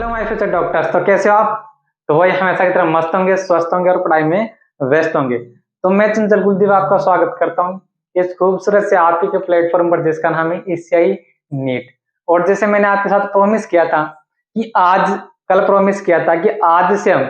Hello my future doctors. तो कैसे हो आप? तो वही हमेशा की तरह मस्त होंगे, स्वस्थ होंगे और पढ़ाई में व्यस्त होंगे। तो मैं चंचल कुलदीप आपका स्वागत करता हूँ इस खूबसूरत से आप ही के प्लेटफॉर्म पर जिसका नाम है ईसीआई नीट। और जैसे मैंने आपके साथ प्रॉमिस किया था कि कल प्रॉमिस किया था कि आज से हम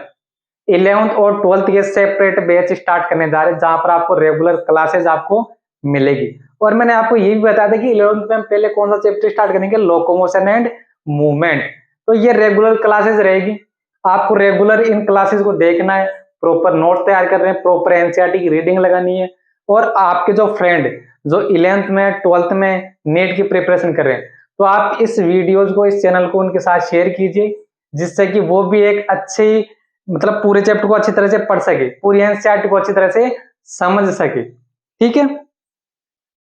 11th और 12th के सेपरेट बैच स्टार्ट करने जा रहे हैं, जहां पर आपको रेगुलर क्लासेस आपको मिलेगी। और मैंने आपको ये भी बताया था कि 11th में हम पहले कौन सा चैप्टर स्टार्ट करेंगे, लोकोमोशन एंड मूवमेंट। तो ये रेगुलर क्लासेस रहेगी, आपको रेगुलर इन क्लासेस को देखना है, प्रॉपर नोट तैयार कर रहे हैं, प्रॉपर एनसीईआरटी की रीडिंग लगानी है। और आपके जो फ्रेंड जो 11th में 12th में नीट की प्रिपरेशन कर रहे हैं, तो आप इस वीडियोज को, इस चैनल को उनके साथ शेयर कीजिए, जिससे कि वो भी एक अच्छी मतलब पूरे चैप्टर को अच्छी तरह से पढ़ सके, पूरी एनसीईआरटी को अच्छी तरह से समझ सके। ठीक है,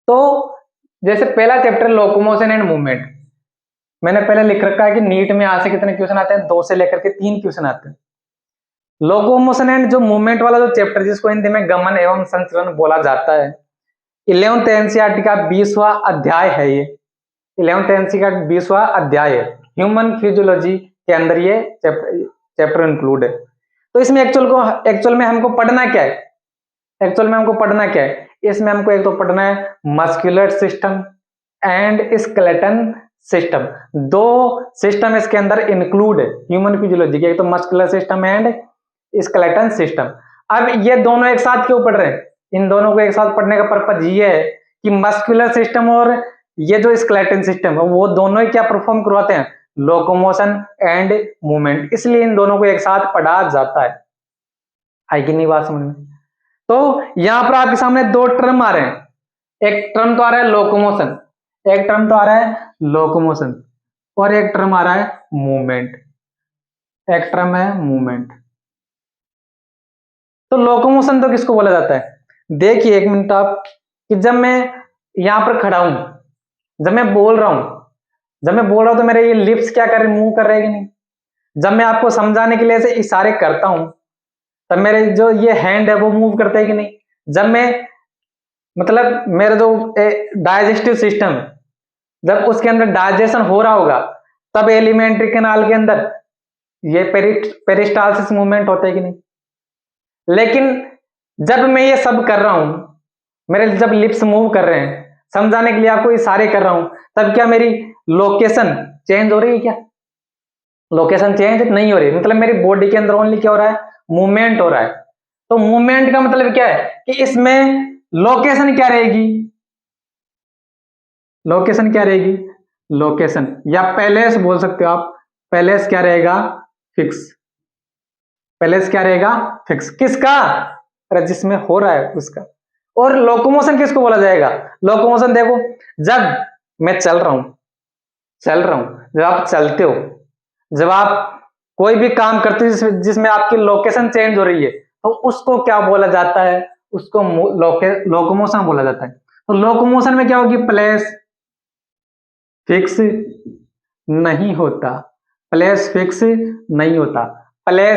तो जैसे पहला चैप्टर लोकोमोशन एंड मूवमेंट, मैंने पहले लिख रखा है कि नीट में आज से कितने क्वेश्चन आते हैं, 2 से लेकर के 3 क्वेश्चन आते हैं। लोकोमोशन एंड जो मूवमेंट वाला जो चैप्टर, जिसको हिंदी में गमन एवं संचरण बोला जाता है, 11th एनसीईआरटी का 20वां अध्याय है। ये 11th एनसीईआरटी का 20वां अध्याय है। ह्यूमन फिजियोलॉजी के अंदर ये चैप्टर इंक्लूड है। तो इसमें एक्चुअल में हमको पढ़ना क्या है? इसमें हमको एक तो पढ़ना है muscular system and skeleton system. 2 system इसके अंदर इंक्लूड है ह्यूमन फिजियोलॉजी के, एक तो muscular system and skeleton system. अब ये दोनों एक साथ क्यों पढ़ रहे हैं? इन दोनों को एक साथ पढ़ने का पर्पज ये है कि मस्कुलर सिस्टम और ये जो स्केलेटन सिस्टम है, वो दोनों ही क्या परफॉर्म करवाते हैं, लोकोमोशन एंड मूवमेंट। इसलिए इन दोनों को एक साथ पढ़ा जाता है। आई कि नहीं बात समझ में? तो यहां पर आपके सामने 2 टर्म आ रहे हैं। एक टर्म तो आ रहा है लोकोमोशन, और एक टर्म आ रहा है मूवमेंट। तो लोकोमोशन तो किसको बोला जाता है? देखिए एक मिनट आप, कि जब मैं यहां पर खड़ा हूं, जब मैं बोल रहा हूं तो मेरे ये लिप्स क्या कर रहे, मूव कर रहे हैं कि नहीं? जब मैं आपको समझाने के लिए ऐसे इशारे करता हूं, तब मेरे जो ये हैंड है वो मूव करते हैं कि नहीं? जब मैं मतलब मेरा जो डाइजेस्टिव सिस्टम, जब उसके अंदर डाइजेशन हो रहा होगा, तब एलिमेंट्री कैनाल के अंदर ये पेरिस्टालसिस मूवमेंट होता है कि नहीं? लेकिन जब मैं ये सब कर रहा हूं, मेरे जब लिप्स मूव कर रहे हैं, समझाने के लिए आपको इशारे कर रहा हूं, तब क्या मेरी लोकेशन चेंज हो रही है? क्या लोकेशन चेंज नहीं हो रही? मतलब मेरी बॉडी के अंदर ओनली क्या हो रहा है, मूवमेंट हो रहा है। तो मूवमेंट का मतलब क्या है कि इसमें लोकेशन क्या रहेगी, लोकेशन या पैलेस बोल सकते हो आप। पैलेस क्या रहेगा, फिक्स। किसका? अरे जिसमें हो रहा है उसका। और लोकोमोशन किसको बोला जाएगा? लोकोमोशन देखो, जब मैं चल रहा हूं, जब आप चलते हो, जब आप कोई भी काम करते हो जिसमें आपकी लोकेशन चेंज हो रही है, तो उसको क्या बोला जाता है? उसको लोकोमोशन बोला जाता है। तो लोकोमोशन में क्या होगी, प्लेस फिक्स नहीं होता, प्लेस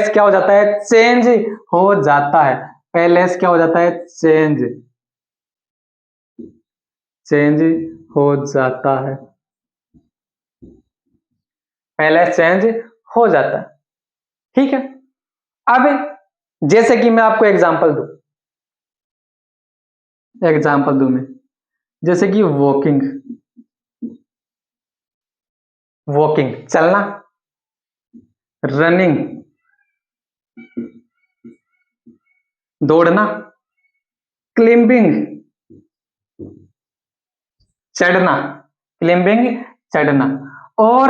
क्या हो जाता है, चेंज हो जाता है। प्लेस क्या हो जाता है, चेंज हो जाता है, प्लेस चेंज हो जाता है। ठीक है, अब जैसे कि मैं आपको एग्जांपल दूं मैं, जैसे कि वॉकिंग चलना, रनिंग दौड़ना, क्लिंबिंग चढ़ना, और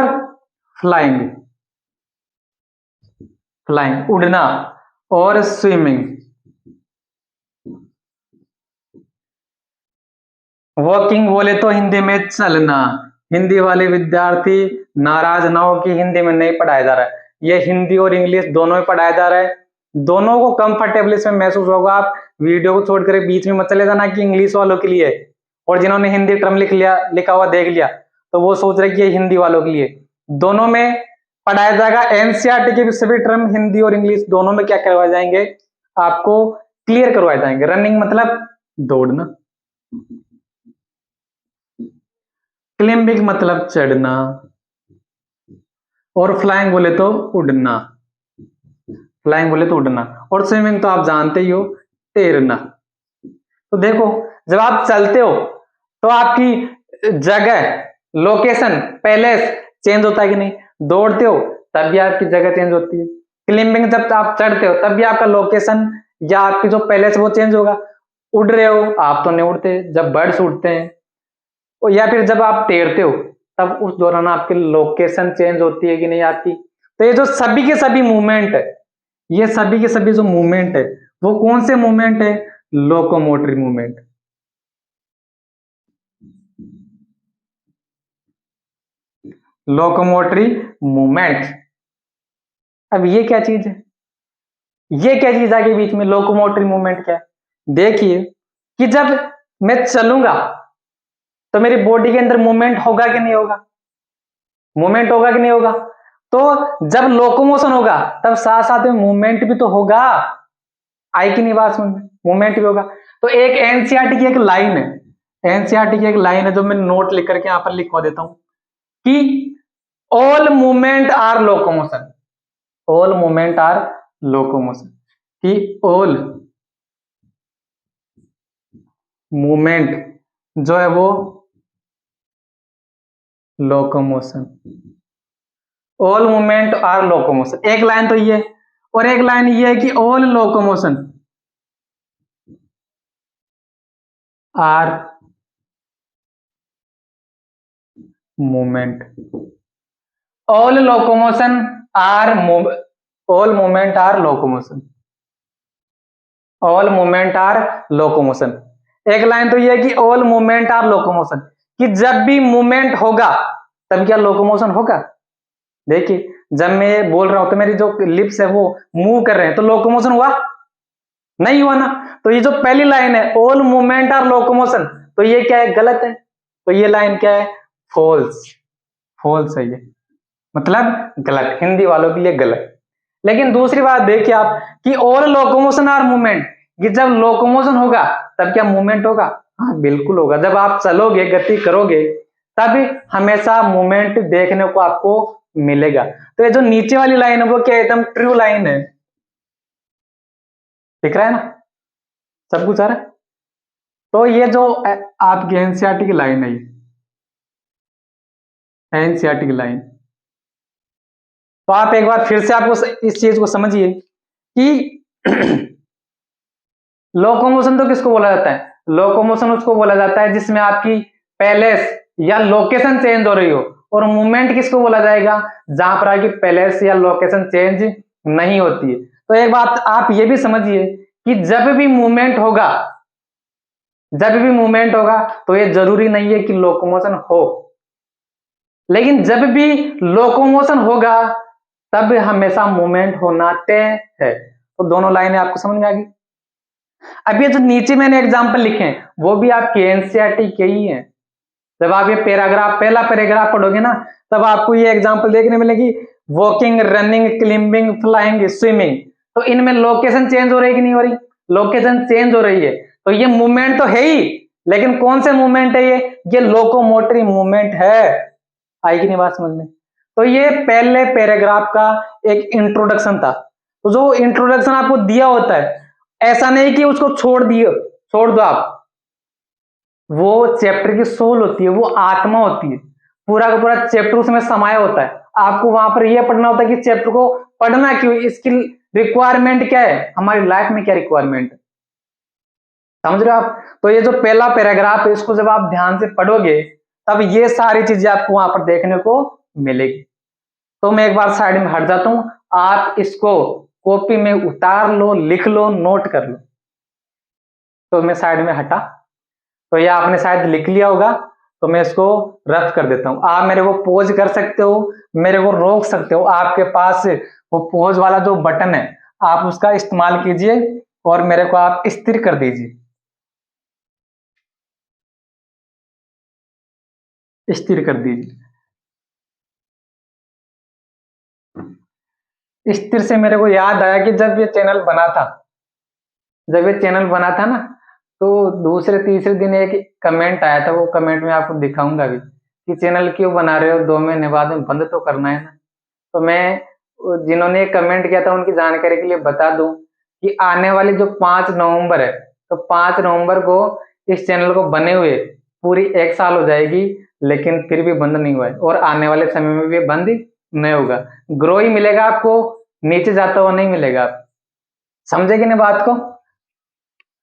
फ्लाइंग उड़ना, और स्विमिंग। वॉकिंग बोले तो हिंदी में चलना। हिंदी वाले विद्यार्थी नाराज ना हो कि हिंदी में नहीं पढ़ाया जा रहा है, ये हिंदी और इंग्लिश दोनों में पढ़ाया जा रहा है। दोनों को कंफर्टेबल इसमें महसूस होगा। आप वीडियो को छोड़कर बीच में मत चले जाना कि इंग्लिश वालों के लिए, और जिन्होंने हिंदी टर्म लिखा हुआ देख लिया तो वो सोच रहे कि ये हिंदी वालों के लिए। दोनों में पढ़ाया जाएगा। एनसीईआरटी के सभी टर्म हिंदी और इंग्लिश दोनों में क्या करवाए जाएंगे, आपको क्लियर करवाए जाएंगे। रनिंग मतलब दौड़ना, क्लिंबिंग मतलब चढ़ना, और फ्लाइंग बोले तो उड़ना, फ्लाइंग बोले तो उड़ना। और स्विमिंग तो आप जानते ही हो, तैरना। तो देखो, जब आप चलते हो तो आपकी जगह, लोकेशन, पैलेस चेंज होता है कि नहीं? दौड़ते हो तब भी आपकी जगह चेंज होती है। क्लाइंबिंग जब आप चढ़ते हो तब भी आपका लोकेशन या आपकी जो पैलेस वो चेंज होगा। उड़ रहे हो आप तो नहीं उड़ते, जब बर्ड्स उड़ते हैं, और या फिर जब आप तैरते हो तब उस दौरान आपकी लोकेशन चेंज होती है कि नहीं आपकी। तो ये जो सभी के सभी मूवमेंट है, ये सभी के सभी जो मूवमेंट है वो कौन से मूवमेंट है? Locomotory movement. Locomotory movement. अब ये क्या चीज है? ये क्या चीज आगे बीच में? लोकोमोटरी मूवमेंट क्या है? देखिए कि जब मैं चलूंगा तो मेरी बॉडी के अंदर मूवमेंट होगा कि नहीं होगा? मूवमेंट होगा कि नहीं होगा? तो जब लोकोमोशन होगा तब साथ साथ में मूवमेंट भी तो होगा। आई की नहीं बात समझ में? मूवमेंट भी होगा। तो एक एनसीईआरटी की एक लाइन है, एनसीईआरटी की एक लाइन है जो मैं नोट लिख करके यहां पर लिखवा देता हूं कि all movement are locomotion, all movement are locomotion, कि ऑल मूवमेंट जो है वो locomotion, all movement are locomotion. एक लाइन तो ये, और एक लाइन ये है कि all locomotion are movement, all locomotion are move, all movement are locomotion, all movement are locomotion. एक लाइन तो ये है कि ऑल मूवमेंट आर लोकोमोशन, कि जब भी मूवमेंट होगा तब क्या लोकोमोशन होगा? देखिए जब मैं बोल रहा हूं तो मेरी जो लिप्स है वो मूव कर रहे हैं, तो लोकोमोशन हुआ? नहीं हुआ ना। तो ये जो पहली लाइन है ऑल मूवमेंट आर लोकोमोशन, तो ये क्या है? गलत है। तो ये लाइन क्या है? फॉल्स, फॉल्स है ये, मतलब गलत, हिंदी वालों के लिए गलत। लेकिन दूसरी बात देखिए आप कि ऑल लोकोमोशन आर मूवमेंट, कि जब लोकोमोशन होगा तब क्या मूवमेंट होगा? हाँ बिल्कुल होगा। जब आप चलोगे, गति करोगे, तब हमेशा मूवमेंट देखने को आपको मिलेगा। तो ये जो नीचे वाली लाइन है वो क्या एकदम ट्रू लाइन है। दिख रहा है ना? सब कुछ आ रहा है। तो ये जो आपकी एनसीईआरटी की लाइन है, एनसीईआरटी की लाइन, तो आप एक बार फिर से आपको इस चीज को समझिए कि लोकोमोशन तो किसको बोला जाता है? लोकोमोशन उसको बोला जाता है जिसमें आपकी पैलेस या लोकेशन चेंज हो रही हो। और मूवमेंट किसको बोला जाएगा? जहां पर आपकी पैलेस या लोकेशन चेंज नहीं होती है। तो एक बात आप ये भी समझिए कि जब भी मूवमेंट होगा, जब भी मूवमेंट होगा तो ये जरूरी नहीं है कि लोकोमोशन हो, लेकिन जब भी लोकोमोशन होगा तब हमेशा मूवमेंट होना तय है। तो दोनों लाइनें आपको समझ में आ गई। अब ये जो नीचे मैंने एग्जांपल लिखे हैं वो भी आपके एनसीईआरटी के ही हैं। जब आप ये पैराग्राफ, पहला पैराग्राफ पढ़ोगे ना, तब आपको ये एग्जांपल देखने मिलेगी, walking, running, climbing, flying, swimming. तो इनमें लोकेशन चेंज हो रही है कि नहीं हो रही? लोकेशन चेंज हो रही है। तो ये मूवमेंट तो है ही, लेकिन कौन से मूवमेंट है ये लोकोमोटरी मूवमेंट है। आई कि नहीं बात समझ में? तो ये पहले पैराग्राफ का एक इंट्रोडक्शन था। तो जो इंट्रोडक्शन आपको दिया होता है, ऐसा नहीं कि उसको छोड़ दिए, छोड़ दो आप। वो चैप्टर की सोल होती है, वो आत्मा होती है। पूरा का पूरा चैप्टर उसमें समाया होता है। आपको वहां पर यह पढ़ना होता है कि चैप्टर को पढ़ना क्यों, इसकी रिक्वायरमेंट क्या है, हमारी लाइफ में क्या रिक्वायरमेंट है। समझ रहे हो आप? तो ये जो पहला पैराग्राफ है इसको जब आप ध्यान से पढ़ोगे तब ये सारी चीजें आपको वहां पर देखने को मिलेगी। तो मैं एक बार साइड में हट जाता हूं, आप इसको कॉपी में उतार लो, लिख लो, नोट कर लो। तो मैं साइड में हटा, तो ये आपने शायद लिख लिया होगा, तो मैं इसको रफ कर देता हूं। आप मेरे को पॉज कर सकते हो, मेरे को रोक सकते हो। आपके पास वो पॉज वाला जो बटन है आप उसका इस्तेमाल कीजिए और मेरे को आप स्थिर कर दीजिए, स्थिर कर दीजिए। स्थिर से मेरे को याद आया कि जब ये चैनल बना था, जब ये चैनल बना था ना, तो दूसरे तीसरे दिन एक कमेंट आया था। वो कमेंट में आपको दिखाऊंगा भी कि चैनल क्यों बना रहे हो, 2 महीने बाद में बंद तो करना है ना। तो मैं जिन्होंने कमेंट किया था उनकी जानकारी के लिए बता दूं कि आने वाली जो 5 नवंबर है, तो 5 नवंबर को इस चैनल को बने हुए पूरी 1 साल हो जाएगी, लेकिन फिर भी बंद नहीं हुआ है और आने वाले समय में भी बंद नहीं होगा। ग्रो ही मिलेगा आपको, नीचे जाता हुआ नहीं मिलेगा। आप समझे कि नहीं बात को?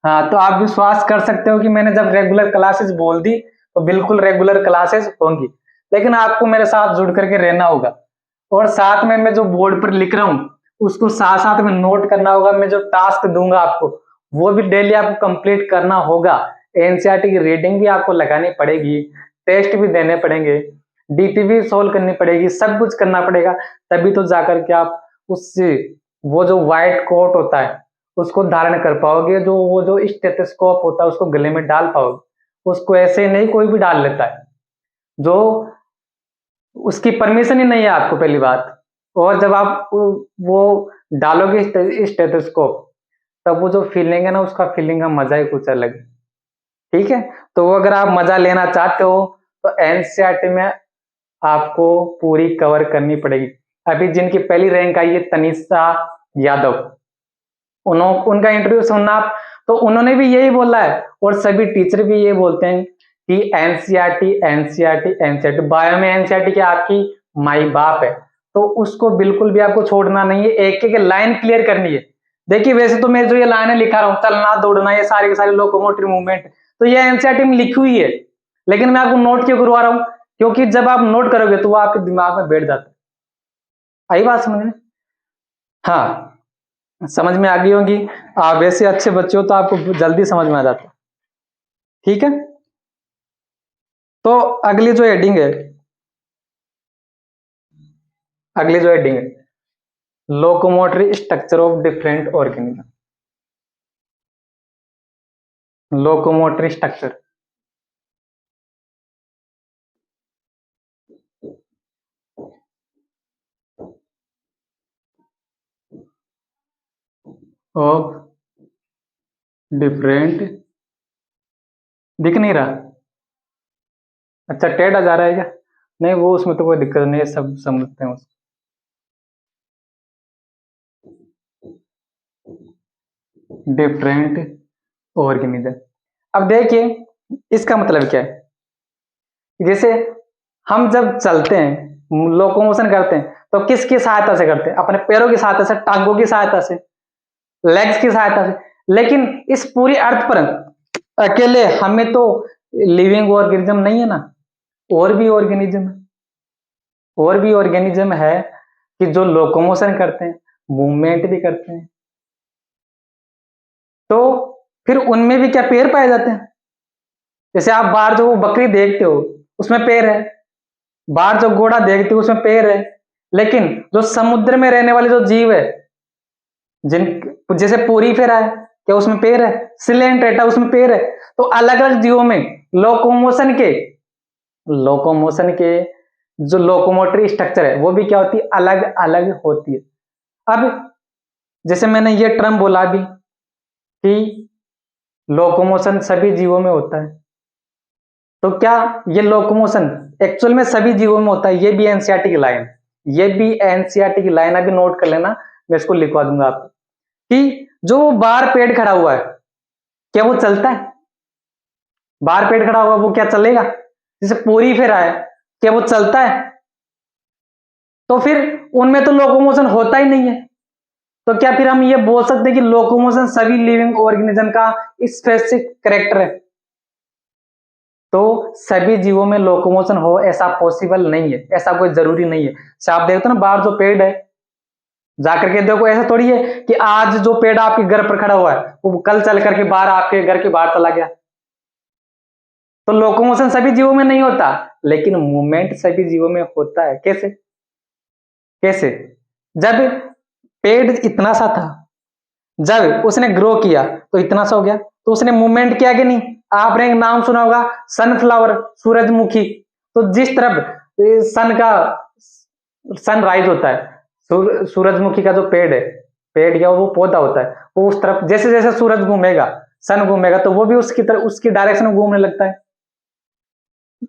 हाँ, तो आप विश्वास कर सकते हो कि मैंने जब रेगुलर क्लासेस बोल दी तो बिल्कुल रेगुलर क्लासेस होंगी, लेकिन आपको मेरे साथ जुड़ करके रहना होगा और साथ में मैं जो बोर्ड पर लिख रहा हूँ उसको साथ साथ में नोट करना होगा। मैं जो टास्क दूंगा आपको वो भी डेली आपको कंप्लीट करना होगा। एनसीईआरटी की रीडिंग भी आपको लगानी पड़ेगी, टेस्ट भी देने पड़ेंगे, डीपी भी सोल्व करनी पड़ेगी, सब कुछ करना पड़ेगा, तभी तो जाकर के आप उससे वो जो व्हाइट कोट होता है उसको धारण कर पाओगे, जो वो जो स्टेथोस्कोप होता है उसको गले में डाल पाओगे। उसको ऐसे नहीं कोई भी डाल लेता है, जो उसकी परमिशन ही नहीं है आपको, पहली बात। और जब आप वो डालोगे स्टेथोस्कोप, तब वो जो फीलिंग है ना, उसका फीलिंग का मजा ही कुछ अलग है। ठीक है, तो वो अगर आप मजा लेना चाहते हो तो एनसीईआरटी में आपको पूरी कवर करनी पड़ेगी। अभी जिनकी पहली रैंक आई है तनिषा यादव, उनका इंटरव्यू सुनना आप, तो उन्होंने भी यही बोला है और सभी टीचर भी ये बोलते हैं कि एनसीईआरटी एनसीईआरटी एनसीईआरटी, बायो में एनसीईआरटी की आपकी माई बाप है, तो उसको बिल्कुल भी आपको छोड़ना नहीं है, एक एक लाइन क्लियर करनी है। देखिए वैसे तो मैं जो ये लाइनें लिखा रहा हूँ, चलना दौड़ना, ये सारे के सारे लोकोमोटिव मूवमेंट, तो ये एनसीईआरटी में लिखी हुई है, लेकिन मैं आपको नोट क्यों करवा रहा हूँ? क्योंकि जब आप नोट करोगे तो वो आपके दिमाग में बैठ जाता है। आई बात समझ में? हाँ, समझ में आ गई होगी। आप वैसे अच्छे बच्चे हो तो आपको जल्दी समझ में आ जाता है। ठीक है, तो अगली जो हेडिंग है, अगली जो हेडिंग है, locomotory structure of different organism. Locomotory structure of different, दिख नहीं रहा? अच्छा, टेढ़ा जा रहा है क्या? नहीं, वो उसमें तो कोई दिक्कत नहीं है, सब समझते हैं उसको। डिफरेंट ऑर्गेनिज्म, अब देखिए इसका मतलब क्या है। जैसे हम जब चलते हैं, लोकोमोशन करते हैं, तो किसकी सहायता से करते हैं? अपने पैरों की सहायता से, टांगों की सहायता से, लेग्स की सहायता से। लेकिन इस पूरी अर्थ पर अकेले हमें तो लिविंग ऑर्गेनिज्म नहीं है ना, और भी ऑर्गेनिज्म है, और भी ऑर्गेनिज्म है कि जो लोकोमोशन करते हैं, मूवमेंट भी करते हैं। तो फिर उनमें भी क्या पैर पाए जाते हैं? जैसे आप बाहर जो बकरी देखते हो उसमें पैर है, बाहर जो घोड़ा देखते हो उसमें पैर है, लेकिन जो समुद्र में रहने वाले जो जीव है, जिन जैसे पूरी फेरा है, क्या उसमें पैर है? सिलेंट्रेटा, उसमें पैर है। तो अलग अलग जीवों में लोकोमोशन के जो लोकोमोटरी स्ट्रक्चर है वो भी क्या होती है? अलग अलग होती है। अब जैसे मैंने ये टर्म बोला अभी कि लोकोमोशन सभी जीवों में होता है, तो क्या ये लोकोमोशन एक्चुअल में सभी जीवों में होता है? ये भी एनसीईआरटी की लाइन, ये भी एनसीईआरटी की लाइन, अभी नोट कर लेना, मैं इसको लिखवा दूंगा आपको। कि जो बाहर पेड़ खड़ा हुआ है, क्या वो चलता है? बाहर पेड़ खड़ा हुआ वो क्या चलेगा? जैसे पूरी फेरा है, क्या वो चलता है? तो फिर उनमें तो लोकोमोशन होता ही नहीं है। तो क्या फिर हम ये बोल सकते हैं कि लोकोमोशन सभी लिविंग ऑर्गेनिज्म का स्पेसिफिक कैरेक्टर है? तो सभी जीवों में लोकोमोशन हो ऐसा पॉसिबल नहीं है, ऐसा कोई जरूरी नहीं है। आप देखते हो ना बाहर जो पेड़ है, जाकर के देखो, ऐसा थोड़ी है कि आज जो पेड़ आपके घर पर खड़ा हुआ है वो कल चल करके बाहर आपके घर के बाहर चला गया। तो लोकोमोशन सभी जीवों में नहीं होता, लेकिन मूवमेंट सभी जीवों में होता है। कैसे? कैसे? जब पेड़ इतना सा था, जब उसने ग्रो किया तो इतना सा हो गया, तो उसने मूवमेंट किया कि नहीं? आपने एक नाम सुना होगा, सनफ्लावर, सूरजमुखी। तो जिस तरफ सन का सनराइज होता है, सूरजमुखी का जो पेड़ है, पेड़ या वो पौधा होता है, वो उस तरफ जैसे जैसे सूरज घूमेगा, सन घूमेगा, तो वो भी उसकी तरफ, उसकी डायरेक्शन में घूमने लगता है।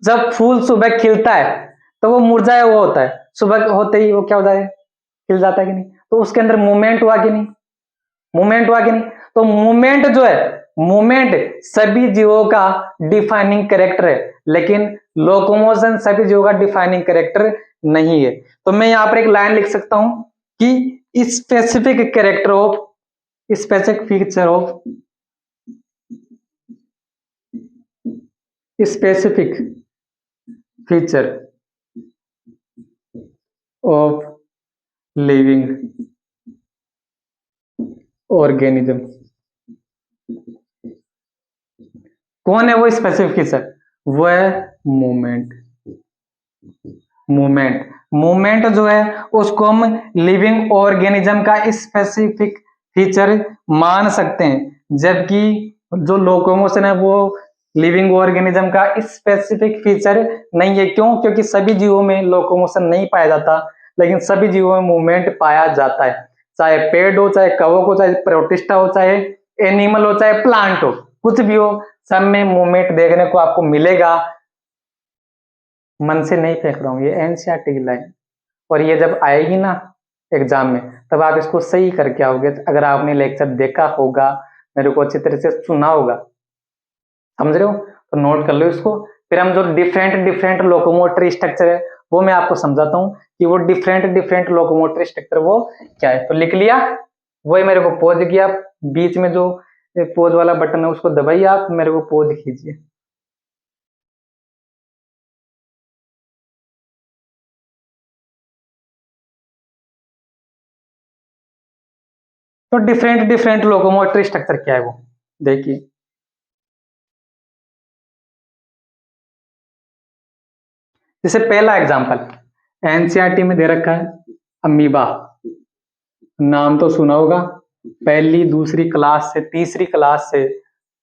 जब फूल सुबह खिलता है तो वो मुरझाया हुआ होता है, सुबह होते ही वो क्या हो जाए, खिल जाता है कि नहीं। तो उसके अंदर मूवमेंट हुआ कि नहीं, मूवमेंट हुआ कि नहीं। तो मूवमेंट जो है, मूवमेंट सभी जीवों का डिफाइनिंग कैरेक्टर है, लेकिन लोकोमोशन सभी जीवों का डिफाइनिंग कैरेक्टर नहीं है। तो मैं यहां पर एक लाइन लिख सकता हूं कि specific character of, specific feature of, specific feature of living organism. कौन है वो स्पेसिफिक फीचर, वो है मूवमेंट। मूवमेंट, मूवमेंट जो है उसको हम लिविंग ऑर्गेनिज्म का स्पेसिफिक फीचर मान सकते हैं, जबकि जो लोकोमोशन है वो लिविंग ऑर्गेनिज्म का स्पेसिफिक फीचर नहीं है। क्यों? क्योंकि सभी जीवों में लोकोमोशन नहीं पाया जाता, लेकिन सभी जीवों में मूवमेंट पाया जाता है। चाहे पेड़ हो, चाहे कवक हो, चाहे प्रोटिस्टा हो, चाहे एनिमल हो, चाहे प्लांट हो, कुछ भी हो, सब में मूवमेंट देखने को आपको मिलेगा। मन से नहीं फेंक रहा हूँ, ये एनसीईआरटी की लाइन, और ये जब आएगी ना एग्जाम में तब आप इसको सही करके आओगे, अगर आपने लेक्चर देखा होगा, मेरे को अच्छी तरह से सुना होगा। समझ रहे हो? तो नोट कर लो इसको। फिर हम जो डिफरेंट डिफरेंट लोकोमोटरी स्ट्रक्चर है वो मैं आपको समझाता हूँ कि वो डिफरेंट डिफरेंट लोकोमोटरी स्ट्रक्चर वो क्या है। तो लिख लिया, वही मेरे को पॉज किया, बीच में जो पॉज वाला बटन है उसको दबाइए, आप मेरे को पॉज कीजिए। तो डिफरेंट डिफरेंट लोकोमोटरी स्ट्रक्चर क्या है वो देखिए। जैसे पहला एग्जांपल एनसीईआरटी में दे रखा है, अमीबा, नाम तो सुना होगा, पहली दूसरी क्लास से, तीसरी क्लास से,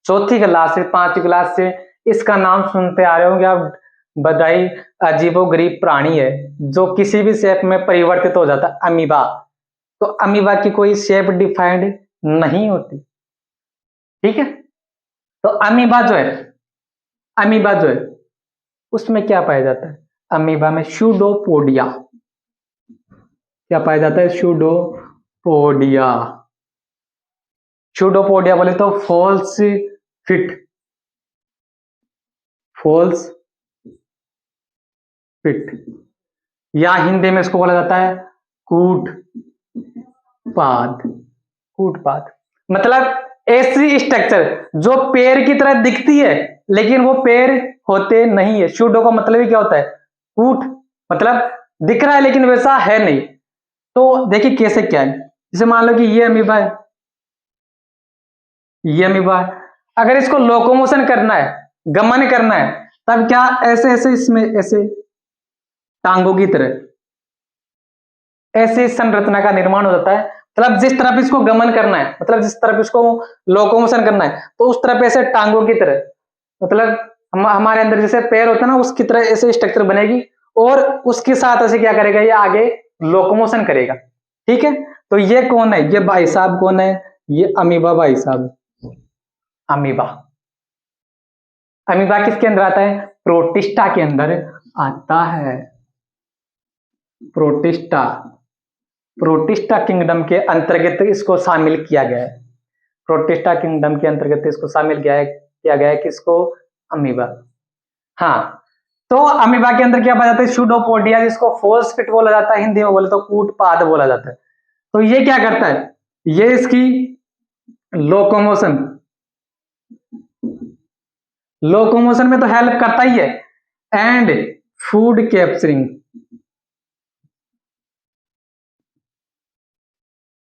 चौथी क्लास से, पांचवी क्लास से इसका नाम सुनते आ रहे होंगे आप। बधाई, अजीबोगरीब प्राणी है जो किसी भी शेप में परिवर्तित हो जाता है, अमीबा। तो अमीबा की कोई शेप डिफाइंड नहीं होती, ठीक है। तो अमीबा जो है, अमीबा जो है उसमें क्या पाया जाता है, अमीबा में स्यूडोपोडिया, क्या पाया जाता है, स्यूडोपोडिया। स्यूडोपोडिया बोले तो फॉल्स फिट, फॉल्स फिट, या हिंदी में इसको बोला जाता है कूटपाद। कूटपाद मतलब ऐसी स्ट्रक्चर जो पेड़ की तरह दिखती है लेकिन वो पेड़ होते नहीं है। स्यूडो का मतलब ही क्या होता है, कूट, मतलब दिख रहा है लेकिन वैसा है नहीं। तो देखिए कैसे क्या है, जैसे मान लो कि ये अमीबा है, ये अमीबा है, अगर इसको लोकोमोशन करना है, गमन करना है, तब क्या ऐसे ऐसे इसमें ऐसे टांगों की तरह ऐसी संरचना का निर्माण हो जाता है। मतलब जिस तरफ इसको गमन करना है, मतलब जिस तरफ इसको लोकोमोशन करना है, तो उस तरफ ऐसे टांगों की तरह, मतलब हमारे अंदर जैसे पैर होता है ना उसकी तरह ऐसे स्ट्रक्चर बनेगी, और उसके साथ ऐसे क्या करेगा, ये आगे लोकोमोशन करेगा, ठीक है। तो ये कौन है, ये भाई साहब कौन है, ये अमीबा भाई साहब, अमीबा। अमीबा किसके अंदर आता है, प्रोटिस्टा के अंदर आता है। प्रोटिस्टा, प्रोटिस्टा किंगडम के अंतर्गत इसको शामिल किया गया है। प्रोटिस्टा किंगडम के अंतर्गत इसको शामिल किया गया है किसको, अमीबा। हाँ, तो अमीबा के अंदर क्या पाया जाता है, स्यूडोपोडिया, जिसको फॉल्स फिट बोला जाता है, हिंदी में बोले तो कूटपाद बोला जाता है। तो ये क्या करता है, ये इसकी लोकोमोशन, लोकोमोशन में तो हेल्प करता ही है, एंड फूड कैप्चरिंग,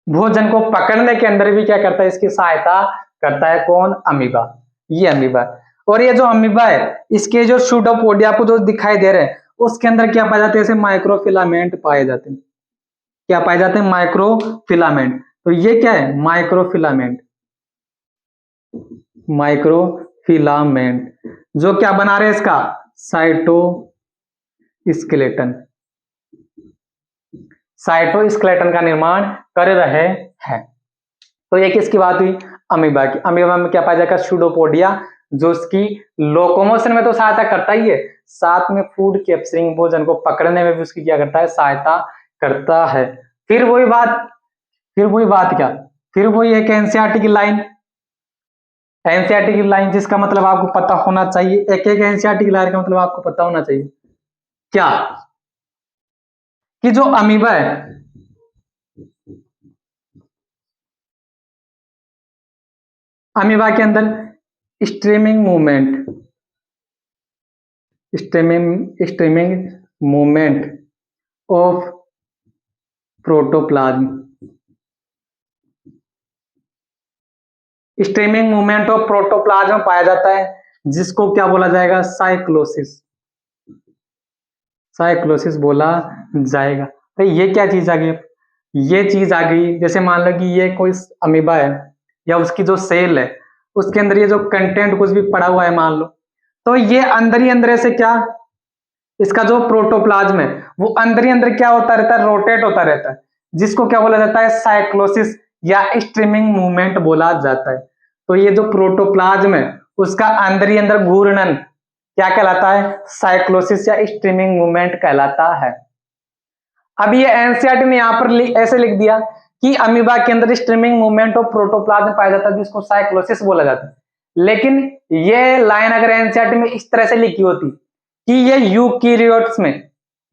भोजन को पकड़ने के अंदर भी क्या करता है, इसकी सहायता करता है। कौन, अमीबा, ये अमीबा। और ये जो अमीबा है इसके जो स्यूडोपोडिया आपको जो दिखाई दे रहे हैं उसके अंदर क्या पाए जाते हैं, ऐसे माइक्रोफिलामेंट पाए जाते हैं। क्या पाए जाते हैं, माइक्रोफिलामेंट। तो ये क्या है, माइक्रोफिलामेंट, माइक्रोफिलामेंट जो क्या बना रहे हैं इसका, साइटोस्केलेटन, साइटोस्केलेटन का निर्माण कर रहे हैं। तो ये किसकी बात हुई, अमीबा की। अमीबा में क्या पाया जाएगा, स्यूडोपोडिया, जो उसकी लोकोमोशन में तो सहायता करता ही है, साथ में फूड कैप्चरिंग, भोजन को पकड़ने में भी उसकी क्या करता है, सहायता करता है। फिर वही बात क्या, फिर वही एक एनसीईआरटी की लाइन, एनसीईआरटी की लाइन जिसका मतलब आपको पता होना चाहिए, एक एक एनसीईआरटी की लाइन का मतलब आपको पता होना चाहिए क्या, कि जो अमीबा है, अमीबा के अंदर streaming movement, streaming movement of protoplasm, streaming movement of protoplasm पाया जाता है, जिसको क्या बोला जाएगा, साइक्लोसिस, साइक्लोसिस बोला जाएगा। तो ये क्या चीज आ गई, ये चीज आ गई, जैसे मान लो कि ये कोई अमीबा है या उसकी जो सेल है, उसके अंदर ये जो कंटेंट कुछ भी पड़ा हुआ है मान लो, तो ये अंदर ही अंदर से क्या, इसका जो प्रोटोप्लाज्म है वो अंदर ही अंदर क्या होता रहता है, रोटेट होता रहता है, जिसको क्या बोला जाता है, साइक्लोसिस या स्ट्रीमिंग मूवमेंट बोला जाता है। तो ये जो प्रोटोप्लाज्म है उसका अंदर ही अंदर घूर्णन क्या कहलाता है, साइक्लोसिस या स्ट्रीमिंग मूवमेंट कहलाता है। अब ये एनसीईआरटी ने यहां पर ऐसे लिख दिया कि अमीबा के अंदर स्ट्रीमिंग मूवमेंट ऑफ प्रोटोप्लाज्म पाया जाता है, जिसको साइक्लोसिस बोला जाता है। लेकिन ये लाइन अगर एनसीईआरटी में इस तरह से लिखी होती कि ये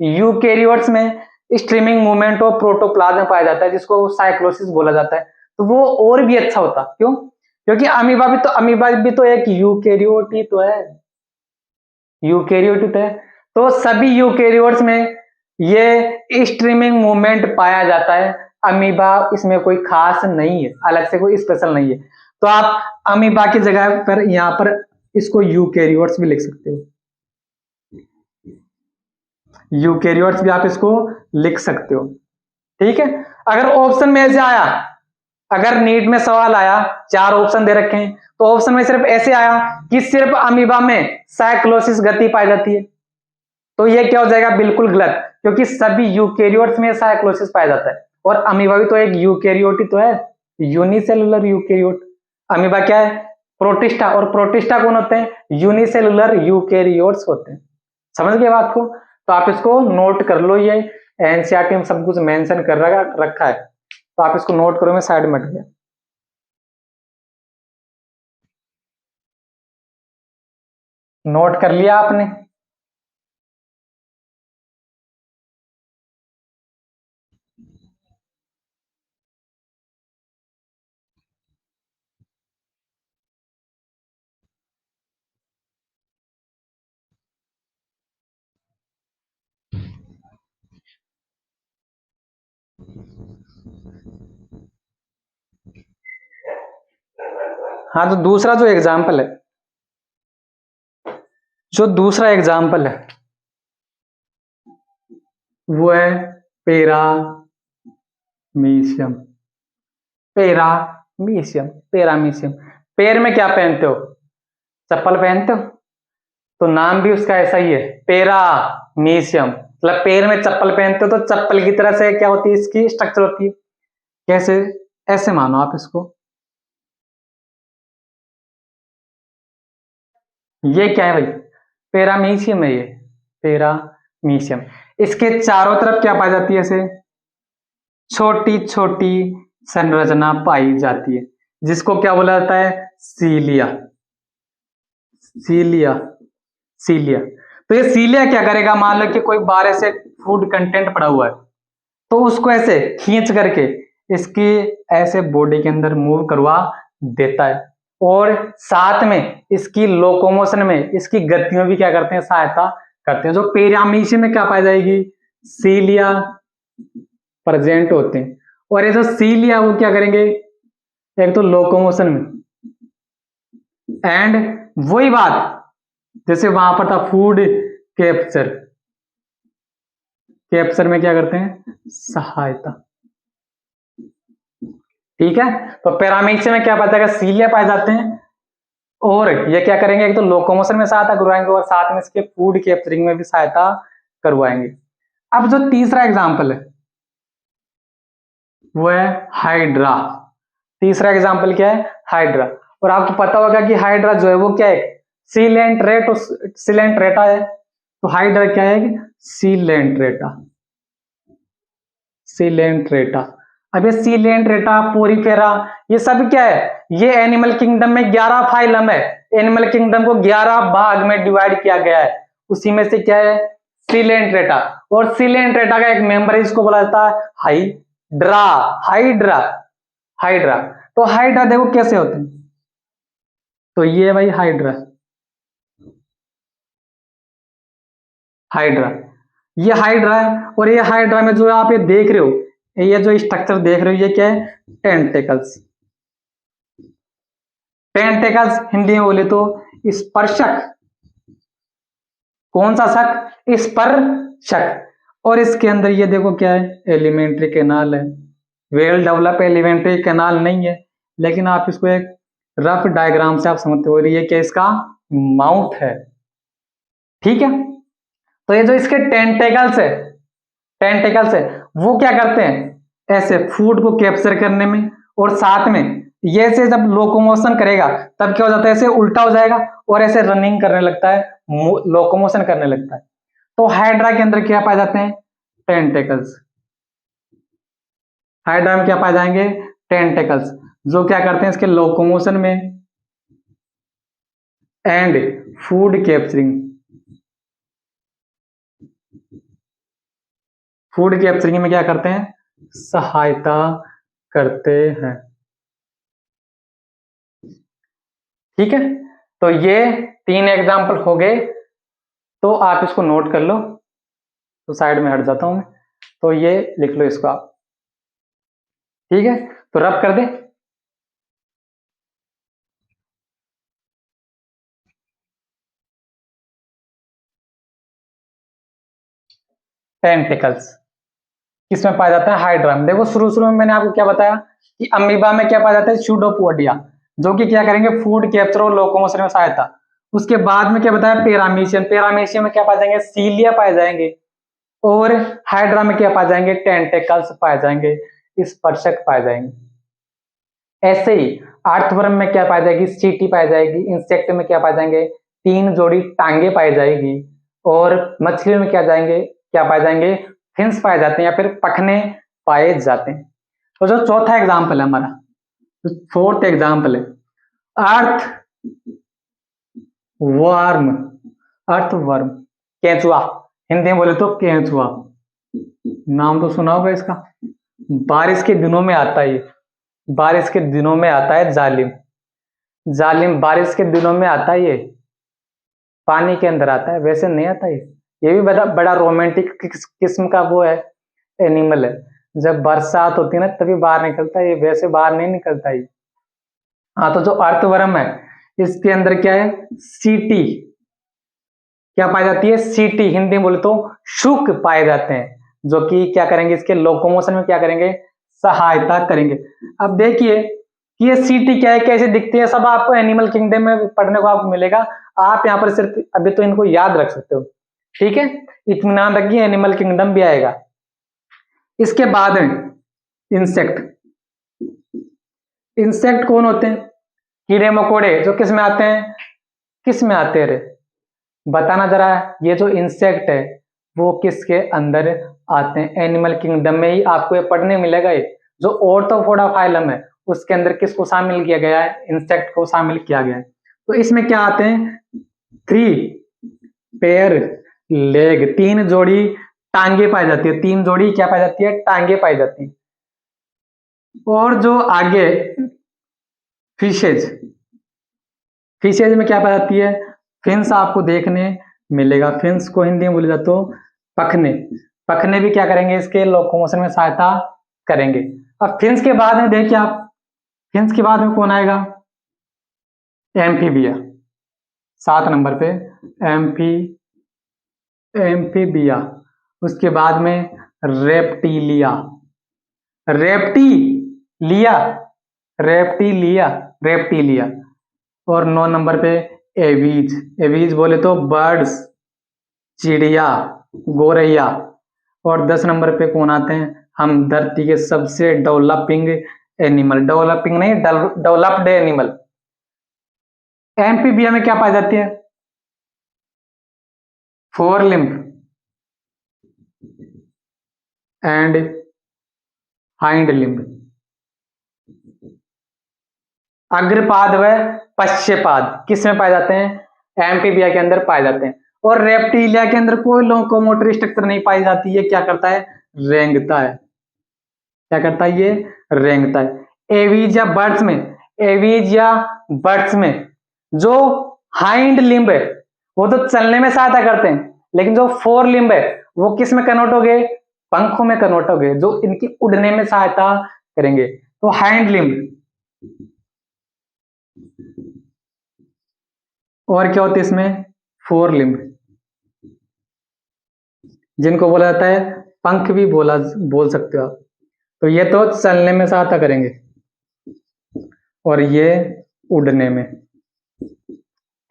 यूकैरियोट्स में स्ट्रीमिंग मूवमेंट ऑफ प्रोटोप्लाज्म पाया जाता है, जिसको साइक्लोसिस बोला जाता है, तो वो और भी अच्छा होता। क्यों? क्योंकि अमीबा भी तो एक यूकैरियोट ही तो है, यूकैरियोट ही तो है। तो सभी यूकैरियोट्स में ये स्ट्रीमिंग मूवमेंट पाया जाता है, अमीबा इसमें कोई खास नहीं है, अलग से कोई स्पेशल नहीं है। तो आप अमीबा की जगह पर यहां पर इसको यूकैरियोट्स भी लिख सकते हो, यूकैरियोट्स भी आप इसको लिख सकते हो। ठीक है, अगर ऑप्शन में ऐसे आया, अगर नीट में सवाल आया, 4 ऑप्शन दे रखे हैं, तो ऑप्शन में सिर्फ ऐसे आया कि सिर्फ अमीबा में साइक्लोसिस गति पाई जाती है, तो ये क्या हो जाएगा, बिल्कुल गलत, क्योंकि सभी यूकैरियोट्स में साइक्लोसिस पाया जाता है। और अमीबा भी तो एक यूकैरियोट ही तो है, यूनिसेलुलर यूकैरियोट। अमीबा क्या है, प्रोटिस्टा, और प्रोटिस्टा कौन होते हैं, यूनिसेलुलर यूकैरियोट्स होते हैं। समझ गए बात को? तो आप इसको नोट कर लो, ये एनसीईआरटी में सब कुछ मेंशन कर रखा है, तो आप इसको नोट करो, मैं साइड में हट गया। नोट कर लिया आपने? हाँ, तो दूसरा जो एग्जाम्पल है, जो दूसरा एग्जाम्पल है वो है पेरामीशियम, पेरामीशियम, पेरामीशियम। पैर में क्या पहनते हो, चप्पल पहनते हो, तो नाम भी उसका ऐसा ही है, पेरामीशियम, मतलब पैर में चप्पल पहनते हो तो चप्पल की तरह से क्या होती है, इसकी स्ट्रक्चर होती है। कैसे, ऐसे मानो आप इसको, ये क्या है भाई, पेरामीशियम है ये, पेरामीशियम। इसके चारों तरफ क्या पाई जाती है, ऐसे छोटी छोटी संरचना पाई जाती है, जिसको क्या बोला जाता है, सीलिया, सीलिया, सीलिया। तो ये सीलिया क्या करेगा, मान लो कि कोई बाहर से फूड कंटेंट पड़ा हुआ है, तो उसको ऐसे खींच करके इसकी ऐसे बॉडी के अंदर मूव करवा देता है, और साथ में इसकी लोकोमोशन में, इसकी गतियों भी क्या करते हैं, सहायता करते हैं। जो पेरामीशियम में क्या पाई जाएगी, सीलिया प्रेजेंट होते हैं, और ये जो सीलिया वो क्या करेंगे, एक तो लोकोमोशन में, एंड वही बात जैसे वहां पर था फूड कैप्चर, कैप्चर में क्या करते हैं, सहायता। ठीक है, तो पैरामीशियम में क्या पाया जाएगा, सीलिया पाए जाते हैं, और ये क्या करेंगे, एक तो लोकोमोशन में सहायता करवाएंगे और साथ में इसके फूड कैप्चरिंग में भी सहायता करवाएंगे। अब जो तीसरा एग्जाम्पल है वो है हाइड्रा। तीसरा एग्जाम्पल क्या है, हाइड्रा। और आपको पता होगा कि हाइड्रा जो है वो क्या है, सिलेंट्रेटा है, तो हाइड्रा क्या है? Coelenterata, Coelenterata. अब ये सीलेंट्रेटा, पोरीफेरा, ये सब क्या है? ये एनिमल किंगडम में 11 फाइलम है। एनिमल किंगडम को 11 भाग में डिवाइड किया गया है, उसी में से क्या है? सीलेंट्रेटा। और सीलेंट्रेटा का एक मेंबर है, इसको बोला जाता है हाइड्रा, हाइड्रा, हाइड्रा। तो हाइड्रा देखो कैसे होते हैं, तो ये भाई हाइड्रा, हाइड्रा, ये हाइड्रा है। और ये हाइड्रा में जो आप ये देख रहे हो, ये जो स्ट्रक्चर देख रहे हो, ये क्या है? टेंटेकल्स। टेंटेकल्स हिंदी में बोले तो स्पर्शक। कौन सा शक? स्पर्शक। और इसके अंदर ये देखो क्या है? एलिमेंट्री कैनाल है। वेल डेवलप एलिमेंट्री कैनाल नहीं है, लेकिन आप इसको एक रफ डायग्राम से आप समझते हो, ये क्या इसका माउथ है, ठीक है। तो ये जो इसके टेंटेकल्स है, टेंटेकल्स है, वो क्या करते हैं? ऐसे फूड को कैप्चर करने में, और साथ में ये से जब लोकोमोशन करेगा तब क्या हो जाता है? ऐसे उल्टा हो जाएगा और ऐसे रनिंग करने लगता है, लोकोमोशन करने लगता है। तो हाइड्रा के अंदर क्या पाए जाते हैं? टेंटेकल्स। हाइड्रा में क्या पाए जाएंगे? टेंटेकल्स, जो क्या करते हैं? इसके लोकोमोशन में and food capturing, food capturing में क्या करते हैं? सहायता करते हैं, ठीक है। तो ये 3 एग्जाम्पल हो गए, तो आप इसको नोट कर लो। तो साइड में हट जाता हूं मैं, तो ये लिख लो इसको आप, ठीक है। तो रब कर दे। टेंटिकल्स किसमें पाया जाता है? हाइड्रा में। देखो शुरू शुरू में मैंने आपको क्या बताया कि अमीबा में क्या पाया जाता है? स्यूडोपोडिया, जो कि क्या करेंगे? फूड कैप्चर और लोकोमोशन में सहायता। उसके बाद में क्या बताया? पेरामीशियम, पेरामीशियम में क्या पाए जाएंगे? सीलिया पाए जाएंगे। और हाइड्रा में क्या पाए जाएंगे? टेंटिकल्स पाए जाएंगे, स्पर्शक पाए जाएंगे। ऐसे ही अर्थवर्म में क्या पाई जाएगी? चींटी पाई जाएगी। इंसेक्ट में क्या पाए जाएंगे? 3 जोड़ी टांगे पाई जाएगी। और मछलियों में क्या जाएंगे? क्या पाए जाएंगे? फिन्स पाए जाते हैं, या फिर पखने पाए जाते हैं। तो जो चौथा एग्जाम्पल है हमारा, तो फोर्थ एग्जाम्पल है अर्थ वर्म, अर्थ वर्म, केंचुआ। हिंदी में बोले तो केंचुआ। नाम तो सुना होगा इसका। बारिश के दिनों में आता है, बारिश के दिनों में आता है जालिम, जालिम बारिश के दिनों में आता है। ये पानी के अंदर आता है, वैसे नहीं आता ये भी बड़ा बड़ा रोमांटिक किस्म का वो है, एनिमल है। जब बरसात होती है ना तभी बाहर निकलता है, ये वैसे बाहर नहीं निकलता ये। हाँ, तो जो अर्थवर्म है इसके अंदर क्या है? सीटी क्या पाई जाती है? सीटी हिंदी में बोले तो शुक पाए जाते हैं, जो कि क्या करेंगे? इसके लोकोमोशन में क्या करेंगे? सहायता करेंगे। अब देखिए कि ये सीटी क्या है, कैसे दिखती है, सब आपको एनिमल किंगडम में पढ़ने को आपको मिलेगा। आप यहाँ पर सिर्फ अभी तो इनको याद रख सकते हो, ठीक है। इत्मीनान रखिए, एनिमल किंगडम भी आएगा। इसके बाद इंसेक्ट, इंसेक्ट कौन होते हैं? कीड़े मकोड़े, जो किस में आते हैं? किस में आते हैं रे? बताना जरा। ये जो इंसेक्ट है वो किसके अंदर आते हैं? एनिमल किंगडम में ही आपको ये पढ़ने मिलेगा। ये जो ऑर्थोपोडा फाइलम है उसके अंदर किसको शामिल किया गया है? इंसेक्ट को शामिल किया गया है। तो इसमें क्या आते हैं? 3 पेयर लेग, 3 जोड़ी टांगे पाई जाती है। 3 जोड़ी क्या पाई जाती है? टांगे पाई जाती है। और जो आगे फिशेज, फिशेज में क्या पाई जाती है? फिन्स आपको देखने मिलेगा। फिन्स को हिंदी में बोले जाते तो पखने, पखने भी क्या करेंगे? इसके लोकोमोशन में सहायता करेंगे। अब फिन्स के बाद में देखिए आप, फिन्स के बाद में कौन आएगा? एम्फीबिया, 7 नंबर पे एम्फीबिया। उसके बाद में रेप्टिलिया, रेप्टिलिया, रेप्टिलिया, रेप्टिलिया। और 9 नंबर पे एवीज, एवीज बोले तो बर्ड्स, चिड़िया, गोरैया। और 10 नंबर पे कौन आते हैं? हम धरती के सबसे डेवलपिंग एनिमल, डेवलपिंग नहीं, डेवलप्ड एनिमल। एम्फीबिया में क्या पाई जाती है? Fore limb and hind limb. अग्रपाद व पश्चपाद किस में पाए जाते हैं? एम्फीबिया के अंदर पाए जाते हैं। और रेप्टिलिया के अंदर कोई लोकोमोटरी स्ट्रक्चर नहीं पाई जाती है। क्या करता है? रेंगता है। क्या करता है? ये रेंगता है। एवीज या बर्ड्स में, एवीज या बर्ड्स में जो हाइंड लिम्ब है वो तो चलने में सहायता करते हैं, लेकिन जो फोर लिम्ब है वो किस में कन्वर्ट हो गए? पंखों में कन्वर्ट हो गए, जो इनकी उड़ने में सहायता करेंगे। तो हाइंड लिम्ब। और क्या होती है इसमें? फोर लिम्ब, जिनको बोला जाता है पंख भी बोल सकते हो आप। तो ये तो चलने में सहायता करेंगे और ये उड़ने में।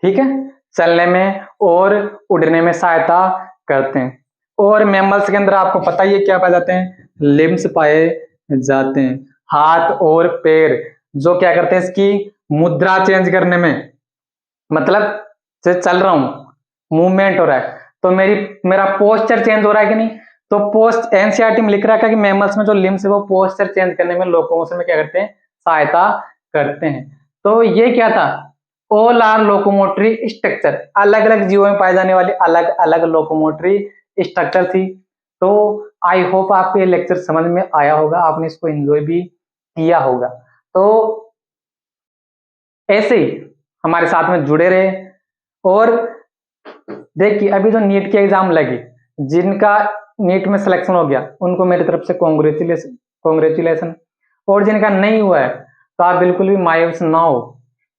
ठीक है, चलने में और उड़ने में सहायता करते हैं। और मैमल्स के अंदर आपको पता ही है क्या पाए जाते हैं? लिम्स पाए जाते हैं, हाथ और पैर, जो क्या करते हैं? इसकी मुद्रा चेंज करने में, मतलब जैसे चल रहा हूं, मूवमेंट हो रहा है, तो मेरा पोस्चर चेंज हो रहा है कि नहीं? तो पोस्ट एनसीईआरटी में लिख रखा है कि मैमल्स में जो लिम्स है वो पोस्चर चेंज करने में, लोकोमोशन में क्या करते हैं? सहायता करते हैं। तो ये क्या था? ऑल आर लोकोमोटरी स्ट्रक्चर, अलग अलग जीवों में पाई जाने वाली अलग अलग लोकोमोटरी स्ट्रक्चर थी। तो आई होप आपको ये लेक्चर समझ में आया होगा, आपने इसको एंजॉय भी किया होगा। तो ऐसे ही हमारे साथ में जुड़े रहे। और देखिए अभी जो नीट की एग्जाम लगी, जिनका नीट में सिलेक्शन हो गया उनको मेरी तरफ से कॉन्ग्रेचुलेशन। और जिनका नहीं हुआ है तो आप बिल्कुल भी मायूस ना हो।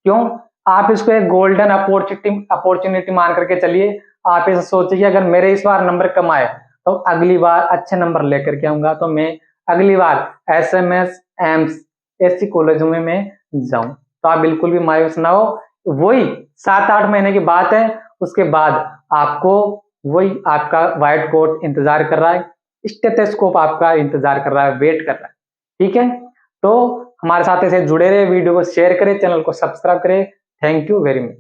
क्यों? आप इसको एक गोल्डन अपॉर्चुनिटी मान करके चलिए। आप इसे सोचिए कि अगर मेरे इस बार नंबर कम आए तो अगली बार अच्छे नंबर लेकर के आऊंगा, तो मैं अगली बार एसएमएस एम्स ऐसी कॉलेजों में मैं जाऊं। तो आप बिल्कुल भी मायूस ना हो। वही 7-8 महीने की बात है, उसके बाद आपको वही आपका व्हाइट कोट इंतजार कर रहा है, स्टेथोस्कोप आपका इंतजार कर रहा है, वेट कर रहा है। ठीक है, तो हमारे साथ ऐसे जुड़े रहे, वीडियो को शेयर करें, चैनल को सब्सक्राइब करें। Thank you very much.